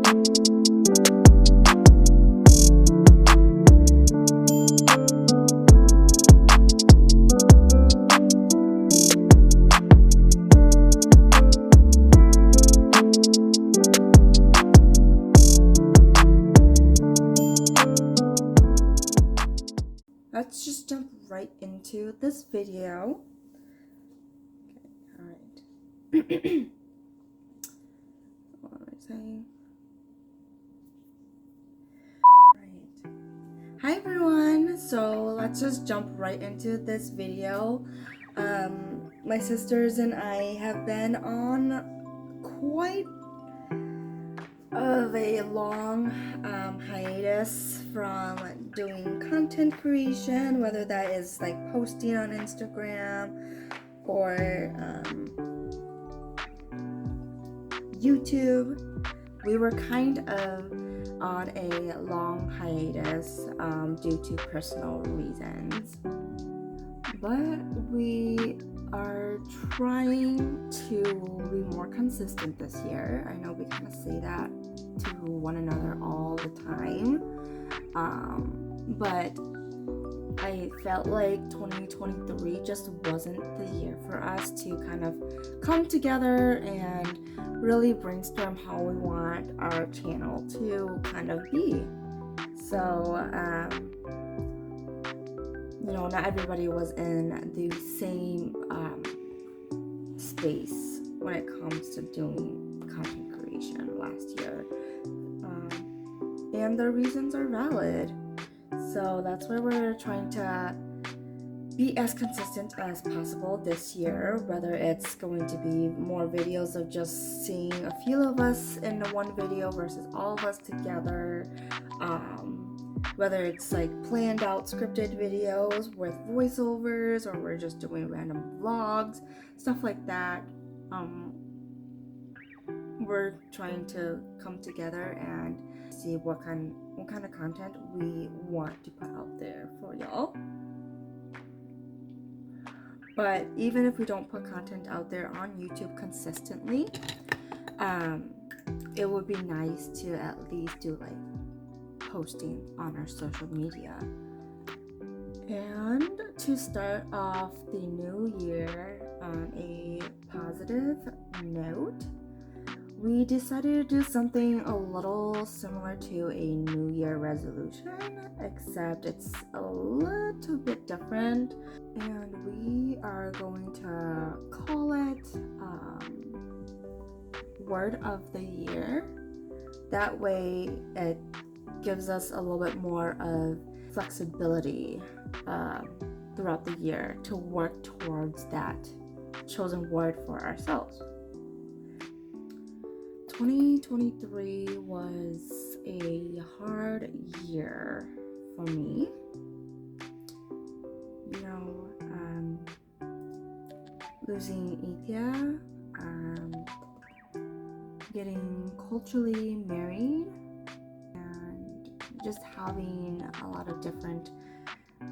Let's just jump right into this video. Okay, what am I saying? Right. Hi everyone. So let's just jump right into this video. My sisters and I have been on quite of a long hiatus from doing content creation, whether that is like posting on Instagram or YouTube. We were kind of on a long hiatus due to personal reasons, but we are trying to be more consistent this year. I know we kind of say that to one another all the time, but I felt like 2023 just wasn't the year for us to kind of come together and really brainstorm how we want our channel to kind of be. So, not everybody was in the same space when it comes to doing content creation last year. And the reasons are valid. So that's why we're trying to be as consistent as possible this year, whether it's going to be more videos of just seeing a few of us in one video versus all of us together, whether it's like planned out scripted videos with voiceovers, or we're just doing random vlogs, stuff like that. We're trying to come together and see what kind of content we want to put out there for y'all. But even if we don't put content out there on YouTube consistently, it would be nice to at least do like posting on our social media. And to start off the new year on a positive note, we decided to do something a little similar to a New Year resolution, except it's a little bit different, and we are going to call it Word of the Year. That way it gives us a little bit more of flexibility throughout the year to work towards that chosen word for ourselves. 2023 was a hard year for me. Losing Ithia, getting culturally married, and just having a lot of different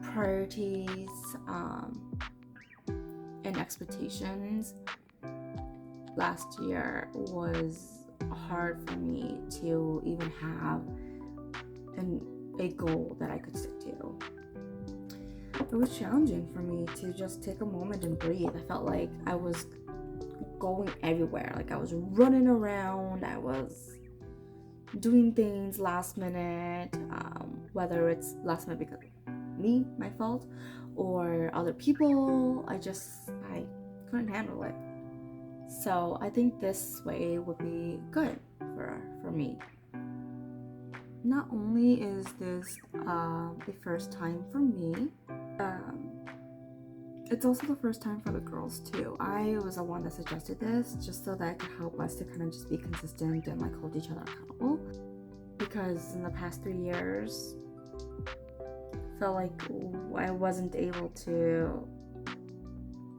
priorities and expectations last year was hard for me to even have a goal that I could stick to. It was challenging for me to just take a moment and breathe. I felt like I was going everywhere. Like I was running around. I was doing things last minute, whether it's last minute because me, my fault, or other people. I couldn't handle it. So I think this way would be good for me. Not only is this the first time for me, it's also the first time for the girls too. I was the one that suggested this just so that it could help us to kind of just be consistent and like hold each other accountable. Because in the past 3 years, I felt like I wasn't able to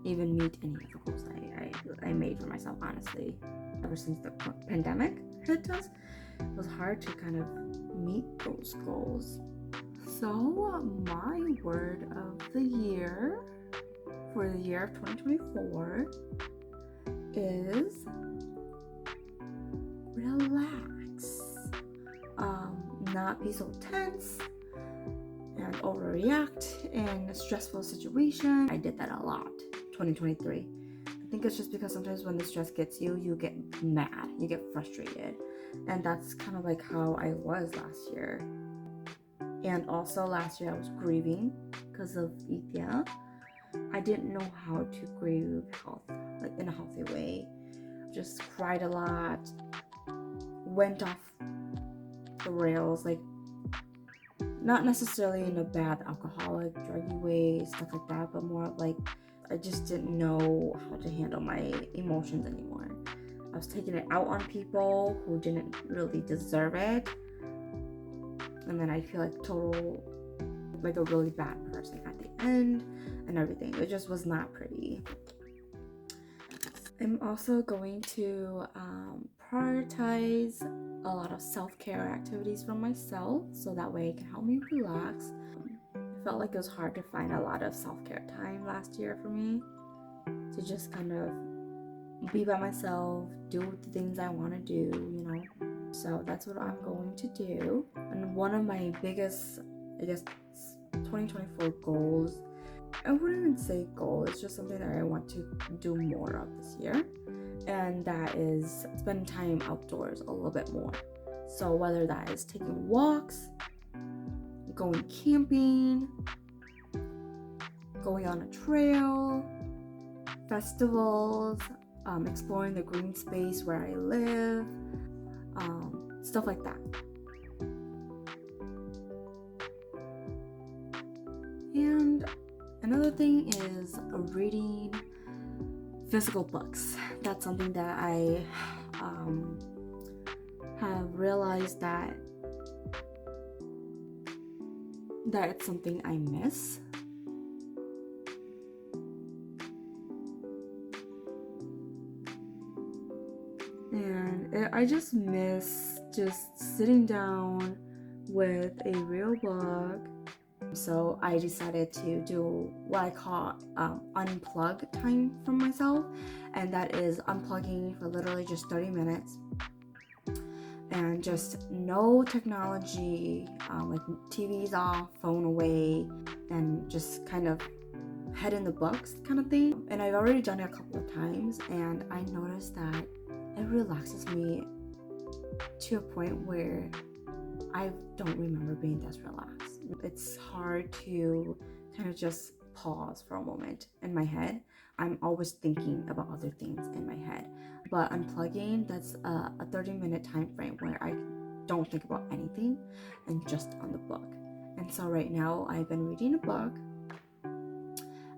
even meet any of the goals I made for myself, honestly. Ever since the pandemic hit us, it was hard to kind of meet those goals. So my word of the year for the year of 2024 is relax. not be so tense and overreact in a stressful situation. I did that a lot 2023. I think it's just because sometimes when the stress gets you, you get mad, you get frustrated. And that's kind of like how I was last year. And also last year I was grieving because of Ithia. I didn't know how to grieve in a healthy way. Just cried a lot, went off the rails, like not necessarily in a bad alcoholic, druggy way, stuff like that, but more like I just didn't know how to handle my emotions anymore. I was taking it out on people who didn't really deserve it. And then I feel like a really bad person at the end and everything. It just was not pretty. I'm also going to prioritize a lot of self-care activities for myself so that way it can help me relax. I felt like it was hard to find a lot of self-care time last year for me to just kind of be by myself, do the things I want to do, So that's what I'm going to do. And one of my biggest, 2024 goals, I wouldn't even say goal, it's just something that I want to do more of this year. And that is spend time outdoors a little bit more. So whether that is taking walks, going camping, going on a trail, festivals, exploring the green space where I live, stuff like that. And another thing is reading physical books. That's something that I have realized that it's something I miss. And I just miss just sitting down with a real book. So I decided to do what I call unplug time from myself, and that is unplugging for literally just 30 minutes and just no technology, like TV's off, phone away, and just kind of head in the books kind of thing. And I've already done it a couple of times, and I noticed that it relaxes me to a point where I don't remember being this relaxed. It's hard to kind of just pause for a moment in my head. I'm always thinking about other things in my head. But unplugging, that's a 30-minute time frame where I don't think about anything and just on the book. And so right now I've been reading a book.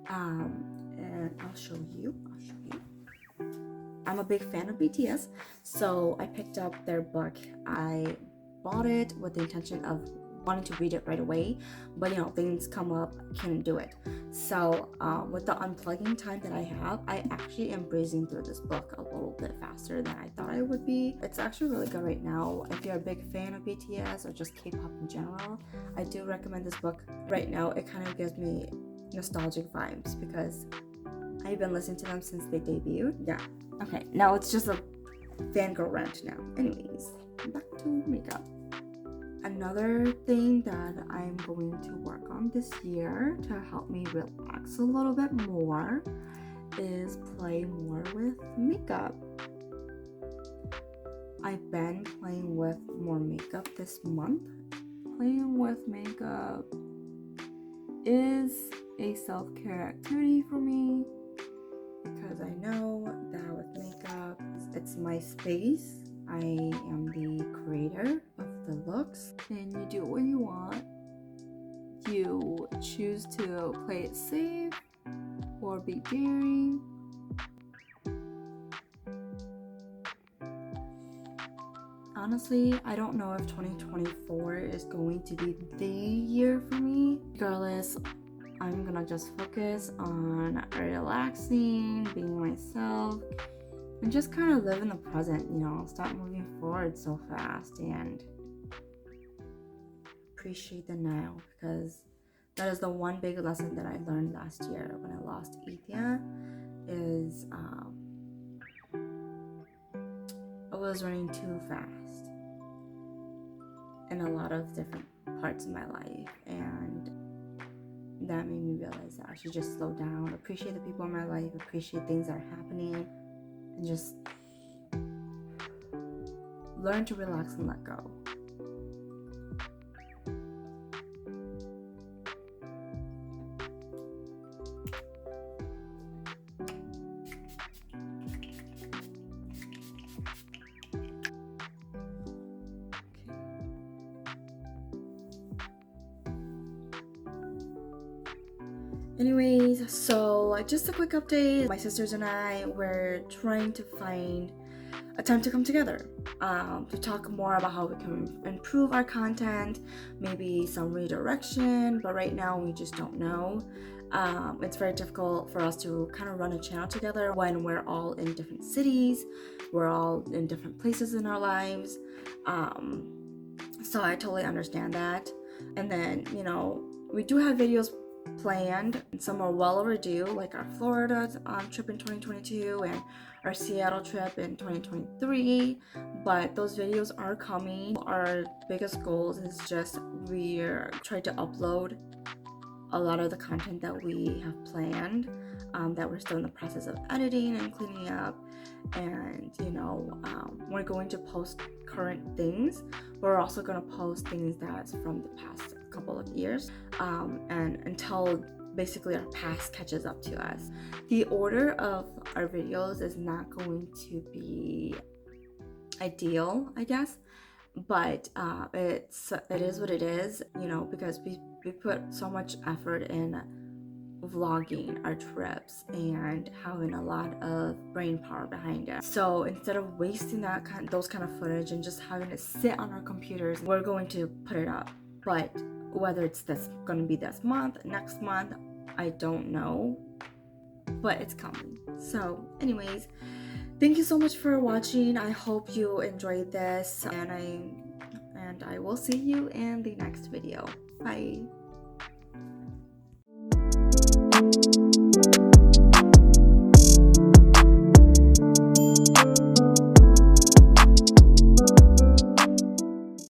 And I'll show you. I'm a big fan of BTS, so I picked up their book. I bought it with the intention of wanting to read it right away, but things come up, can't do it. So with the unplugging time that I have, I actually am breezing through this book a little bit faster than I thought I would be. It's actually really good right now. If you're a big fan of BTS or just K-pop in general, I do recommend this book. Right now it kind of gives me nostalgic vibes because I've been listening to them since they debuted. Yeah. Okay, now it's just a fangirl rant now. Anyways, back to makeup. Another thing that I'm going to work on this year to help me relax a little bit more is play more with makeup. I've been playing with more makeup this month. Playing with makeup is a self-care activity for me because I know that with makeup, it's my space. I am the creator of the looks, and you do what you want. You choose to play it safe or be daring. Honestly, I don't know if 2024 is going to be the year for me. Regardless, I'm gonna just focus on relaxing, being myself, and just kind of live in the present, stop moving forward so fast and appreciate the now, because that is the one big lesson that I learned last year when I lost Ethia is I was running too fast. in a lot of different parts of my life, and that made me realize that I should just slow down, appreciate the people in my life, appreciate things that are happening, and just learn to relax and let go. Anyways, so just a quick update. My sisters and I were trying to find a time to come together to talk more about how we can improve our content, maybe some redirection, but right now we just don't know. It's very difficult for us to kind of run a channel together when we're all in different cities, we're all in different places in our lives. So I totally understand that. And then, we do have videos planned, and some are well overdue, like our Florida trip in 2022 and our Seattle trip in 2023, but those videos are coming. Our biggest goals is just we're trying to upload a lot of the content that we have planned, that we're still in the process of editing and cleaning up, and we're going to post current things. We're also going to post things that's from the past couple of years, and until basically our past catches up to us. The order of our videos is not going to be ideal, I guess, but it is what it is, because we put so much effort in vlogging our trips and having a lot of brain power behind it. So instead of wasting those kind of footage and just having it sit on our computers, we're going to put it up. But whether it's going to be this month, next month, I don't know, but it's coming. So anyways, thank you so much for watching. I hope you enjoyed this, and I will see you in the next video. Bye.